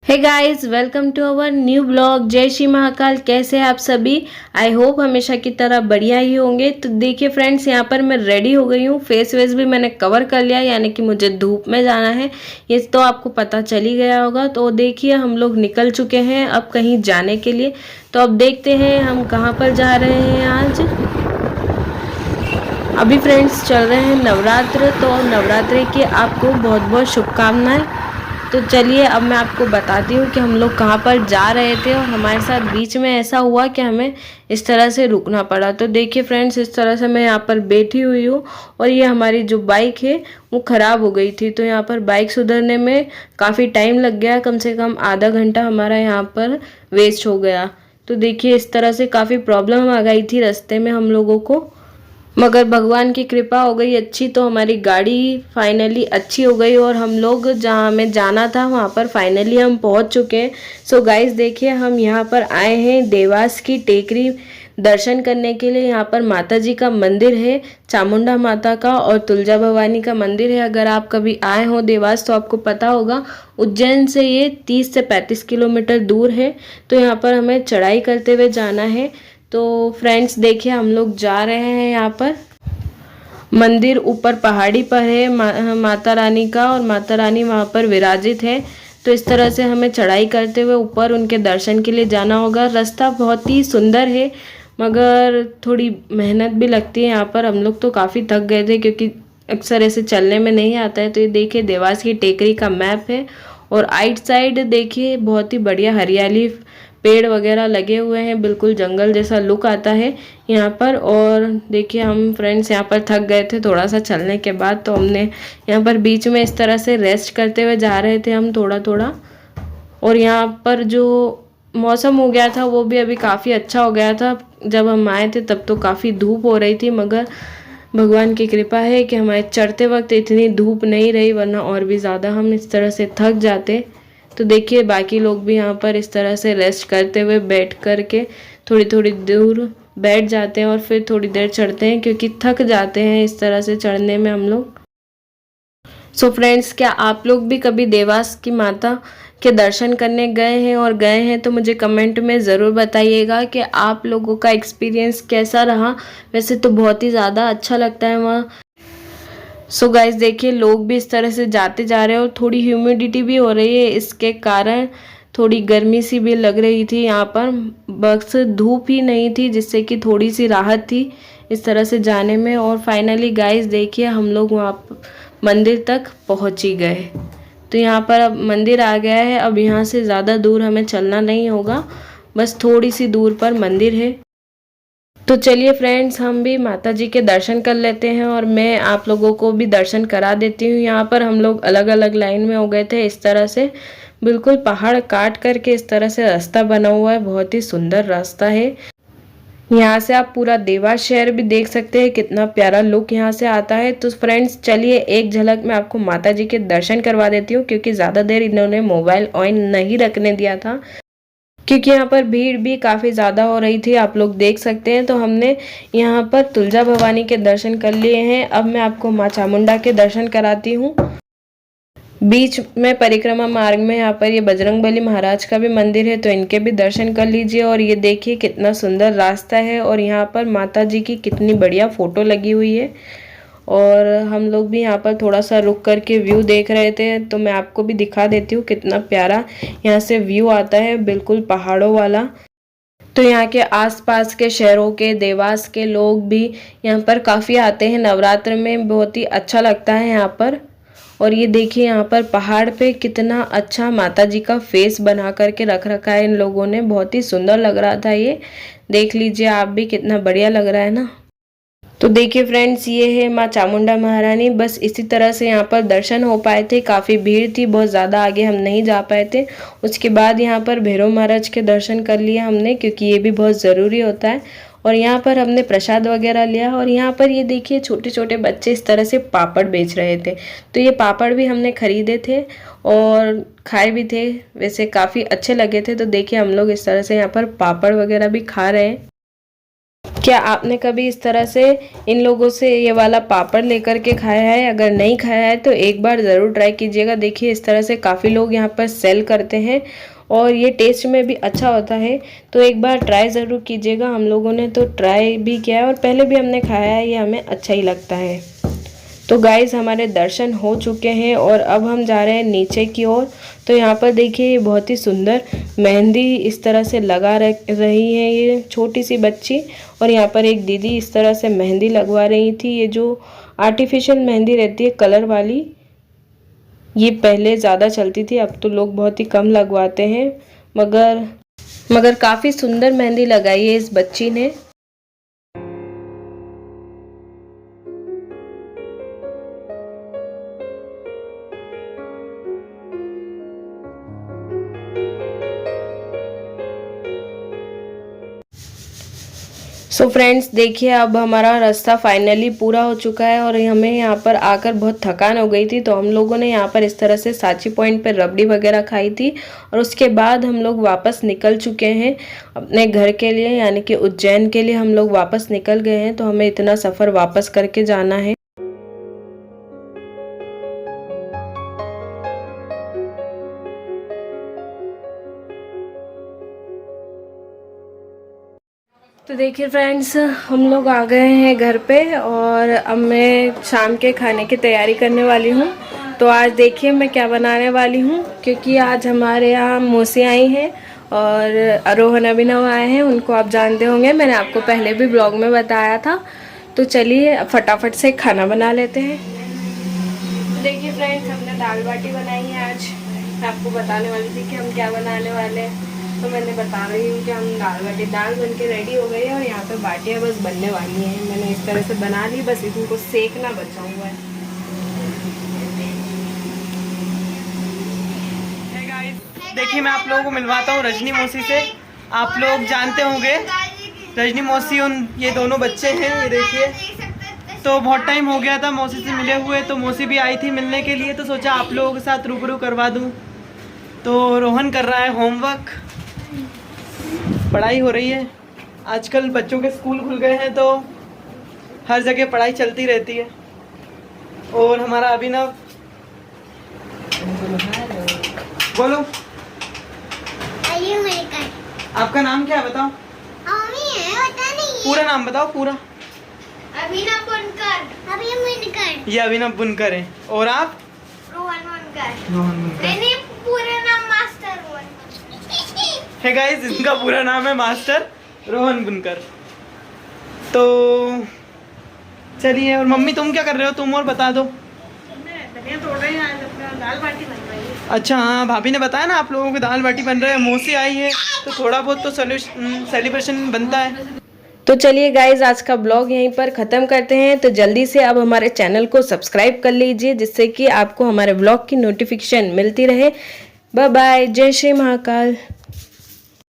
Hey guys, welcome to our new blog. जय श्री महाकाल। कैसे हैं आप सभी? आई होप हमेशा की तरह बढ़िया ही होंगे। तो देखिए फ्रेंड्स, यहाँ पर मैं रेडी हो गई हूँ। फेस वेस भी मैंने कवर कर लिया, यानी कि मुझे धूप में जाना है, ये तो आपको पता चल ही गया होगा। तो देखिए हम लोग निकल चुके हैं अब कहीं जाने के लिए। तो अब देखते हैं हम कहाँ पर जा रहे हैं आज। अभी फ्रेंड्स चल रहे हैं नवरात्र, तो नवरात्रि की आपको बहुत बहुत शुभकामनाएं। तो चलिए अब मैं आपको बताती हूँ कि हम लोग कहाँ पर जा रहे थे और हमारे साथ बीच में ऐसा हुआ कि हमें इस तरह से रुकना पड़ा। तो देखिए फ्रेंड्स, इस तरह से मैं यहाँ पर बैठी हुई हूँ और ये हमारी जो बाइक है वो ख़राब हो गई थी। तो यहाँ पर बाइक सुधरने में काफ़ी टाइम लग गया, कम से कम आधा घंटा हमारा यहाँ पर वेस्ट हो गया। तो देखिए इस तरह से काफ़ी प्रॉब्लम आ गई थी रास्ते में हम लोगों को, मगर भगवान की कृपा हो गई अच्छी। तो हमारी गाड़ी फाइनली अच्छी हो गई और हम लोग जहाँ हमें जाना था वहाँ पर फाइनली हम पहुँच चुके हैं। सो गाइस देखिए, हम यहाँ पर आए हैं देवास की टेकरी दर्शन करने के लिए। यहाँ पर माता जी का मंदिर है, चामुंडा माता का और तुलजा भवानी का मंदिर है। अगर आप कभी आए हो देवास तो आपको पता होगा, उज्जैन से ये 30 से 35 किलोमीटर दूर है। तो यहाँ पर हमें चढ़ाई करते हुए जाना है। तो फ्रेंड्स देखिए हम लोग जा रहे हैं यहाँ पर। मंदिर ऊपर पहाड़ी पर है माता रानी का, और माता रानी वहाँ पर विराजित है। तो इस तरह से हमें चढ़ाई करते हुए ऊपर उनके दर्शन के लिए जाना होगा। रास्ता बहुत ही सुंदर है, मगर थोड़ी मेहनत भी लगती है। यहाँ पर हम लोग तो काफ़ी थक गए थे, क्योंकि अक्सर ऐसे चलने में नहीं आता है। तो ये देखिए देवास की टेकरी का मैप है, और आइट साइड देखिए बहुत ही बढ़िया हरियाली, पेड़ वगैरह लगे हुए हैं, बिल्कुल जंगल जैसा लुक आता है यहाँ पर। और देखिए हम फ्रेंड्स यहाँ पर थक गए थे थोड़ा सा चलने के बाद, तो हमने यहाँ पर बीच में इस तरह से रेस्ट करते हुए जा रहे थे हम थोड़ा थोड़ा। और यहाँ पर जो मौसम हो गया था वो भी अभी काफ़ी अच्छा हो गया था। जब हम आए थे तब तो काफ़ी धूप हो रही थी, मगर भगवान की कृपा है कि हमारे चढ़ते वक्त इतनी धूप नहीं रही, वरना और भी ज़्यादा हम इस तरह से थक जाते। तो देखिए बाकी लोग भी यहाँ पर इस तरह से रेस्ट करते हुए बैठ कर के थोड़ी थोड़ी दूर बैठ जाते हैं और फिर थोड़ी देर चढ़ते हैं, क्योंकि थक जाते हैं इस तरह से चढ़ने में हम लोग। सो फ्रेंड्स, क्या आप लोग भी कभी देवास की माता के दर्शन करने गए हैं, और गए हैं तो मुझे कमेंट में ज़रूर बताइएगा कि आप लोगों का एक्सपीरियंस कैसा रहा। वैसे तो बहुत ही ज़्यादा अच्छा लगता है वहाँ। सो गाइस देखिए लोग भी इस तरह से जाते जा रहे हैं, और थोड़ी ह्यूमिडिटी भी हो रही है, इसके कारण थोड़ी गर्मी सी भी लग रही थी यहाँ पर। बस धूप ही नहीं थी, जिससे कि थोड़ी सी राहत थी इस तरह से जाने में। और फाइनली गाइस देखिए हम लोग वहाँ मंदिर तक पहुँच ही गए। तो यहाँ पर अब मंदिर आ गया है। अब यहाँ से ज़्यादा दूर हमें चलना नहीं होगा, बस थोड़ी सी दूर पर मंदिर है। तो चलिए फ्रेंड्स, हम भी माता जी के दर्शन कर लेते हैं, और मैं आप लोगों को भी दर्शन करा देती हूँ। यहाँ पर हम लोग अलग अलग लाइन में हो गए थे इस तरह से, बिल्कुल पहाड़ काट करके इस तरह से रास्ता बना हुआ है। बहुत ही सुंदर रास्ता है। यहाँ से आप पूरा देवास शहर भी देख सकते हैं, कितना प्यारा लुक यहाँ से आता है। तो फ्रेंड्स चलिए एक झलक मैं आपको माता जी के दर्शन करवा देती हूँ, क्योंकि ज़्यादा देर इन्होंने मोबाइल ऑन नहीं रखने दिया था, क्योंकि यहाँ पर भीड़ भी काफ़ी ज़्यादा हो रही थी, आप लोग देख सकते हैं। तो हमने यहाँ पर तुलजा भवानी के दर्शन कर लिए हैं। अब मैं आपको माँ चामुंडा के दर्शन कराती हूँ। बीच में परिक्रमा मार्ग में यहाँ पर ये बजरंगबली महाराज का भी मंदिर है, तो इनके भी दर्शन कर लीजिए। और ये देखिए कितना सुंदर रास्ता है, और यहाँ पर माता जी की कितनी बढ़िया फ़ोटो लगी हुई है। और हम लोग भी यहाँ पर थोड़ा सा रुक करके व्यू देख रहे थे, तो मैं आपको भी दिखा देती हूँ कितना प्यारा यहाँ से व्यू आता है, बिल्कुल पहाड़ों वाला। तो यहाँ के आसपास के शहरों के, देवास के लोग भी यहाँ पर काफ़ी आते हैं नवरात्र में, बहुत ही अच्छा लगता है यहाँ पर। और ये देखिए यहाँ पर पहाड़ पे कितना अच्छा माता जी का फेस बना करके रख रखा है इन लोगों ने, बहुत ही सुंदर लग रहा था ये। देख लीजिए आप भी, कितना बढ़िया लग रहा है ना। तो देखिए फ्रेंड्स, ये है माँ चामुंडा महारानी। बस इसी तरह से यहाँ पर दर्शन हो पाए थे, काफ़ी भीड़ थी, बहुत ज़्यादा आगे हम नहीं जा पाए थे। उसके बाद यहाँ पर भैरव महाराज के दर्शन कर लिए हमने, क्योंकि ये भी बहुत ज़रूरी होता है। और यहाँ पर हमने प्रसाद वगैरह लिया, और यहाँ पर ये देखिए छोटे छोटे बच्चे इस तरह से पापड़ बेच रहे थे, तो ये पापड़ भी हमने खरीदे थे और खाए भी थे। वैसे काफ़ी अच्छे लगे थे। तो देखिए हम लोग इस तरह से यहाँ पर पापड़ वगैरह भी खा रहे हैं। क्या आपने कभी इस तरह से इन लोगों से ये वाला पापड़ लेकर के खाया है? अगर नहीं खाया है तो एक बार ज़रूर ट्राई कीजिएगा। देखिए इस तरह से काफ़ी लोग यहाँ पर सेल करते हैं और ये टेस्ट में भी अच्छा होता है, तो एक बार ट्राई ज़रूर कीजिएगा। हम लोगों ने तो ट्राई भी किया है और पहले भी हमने खाया है, ये हमें अच्छा ही लगता है। तो गाइज़ हमारे दर्शन हो चुके हैं और अब हम जा रहे हैं नीचे की ओर। तो यहाँ पर देखिए ये बहुत ही सुंदर मेहंदी इस तरह से लगा रही है ये छोटी सी बच्ची, और यहाँ पर एक दीदी इस तरह से मेहंदी लगवा रही थी। ये जो आर्टिफिशियल मेहंदी रहती है कलर वाली, ये पहले ज़्यादा चलती थी, अब तो लोग बहुत ही कम लगवाते हैं, मगर काफ़ी सुंदर मेहंदी लगाई है इस बच्ची ने। सो फ्रेंड्स देखिए अब हमारा रास्ता फाइनली पूरा हो चुका है और हमें यहाँ पर आकर बहुत थकान हो गई थी, तो हम लोगों ने यहाँ पर इस तरह से सांची पॉइंट पर रबड़ी वगैरह खाई थी और उसके बाद हम लोग वापस निकल चुके हैं अपने घर के लिए, यानी कि उज्जैन के लिए हम लोग वापस निकल गए हैं। तो हमें इतना सफ़र वापस करके जाना है। तो देखिए फ्रेंड्स हम लोग आ गए हैं घर पे और अब मैं शाम के खाने की तैयारी करने वाली हूँ। तो आज देखिए मैं क्या बनाने वाली हूँ, क्योंकि आज हमारे यहाँ मौसी आई हैं और रोहन अभिनव आए हैं, उनको आप जानते होंगे, मैंने आपको पहले भी ब्लॉग में बताया था। तो चलिए फटाफट से खाना बना लेते हैं। तो देखिए फ्रेंड्स हमने दाल बाटी बनाई है आज। मैं आपको बताने वाली थी कि हम क्या बनाने वाले हैं, तो मैंने बता रही हूँ कि हम दाल बन के रेडी हो गई है और यहाँ पे बाटियाँ बस बनने वाली हैं। मैंने इस तरह से बना ली, बस इनको सेकना बचा हुआ है। देखिए मैं आप लोगों को मिलवाता हूँ रजनी मौसी से। आप लोग जानते होंगे रजनी मौसी, उन ये दोनों बच्चे हैं, ये देखिए। तो बहुत टाइम हो गया था मौसी से मिले हुए, तो मौसी भी आई थी मिलने के लिए, तो सोचा आप लोगों के साथ रूबरू करवा दूँ। तो रोहन कर रहा है होमवर्क, पढ़ाई हो रही है। आजकल बच्चों के स्कूल खुल गए हैं तो हर जगह पढ़ाई चलती रहती है। और हमारा अभिनव, बोलो आपका नाम क्या है बताओ? पूरा नाम बताओ पूरा। अभिनव बुनकर। ये अभिनव बुनकर है। और आप? रोहन बुनकर। रोहन बुनकर। पूरा नाम मास्टर रोहन। है गाइस, इनका पूरा नाम है मास्टर रोहन बुनकर। तो चलिए, और मम्मी तुम क्या कर रहे हो? तुम और बता दो। तोड़ रहे हैं, आज अपना दाल बाटी बन रही है। अच्छा हाँ, भाभी ने बताया ना आप लोगों को दाल बाटी बन रहा है। मौसी आई है तो थोड़ा बहुत तो सेलिब्रेशन बनता है। तो चलिए गाइज आज का ब्लॉग यहीं पर ख़त्म करते हैं। तो जल्दी से अब हमारे चैनल को सब्सक्राइब कर लीजिए, जिससे कि आपको हमारे ब्लॉग की नोटिफिकेशन मिलती रहे। बाय बाय, जय श्री महाकाल।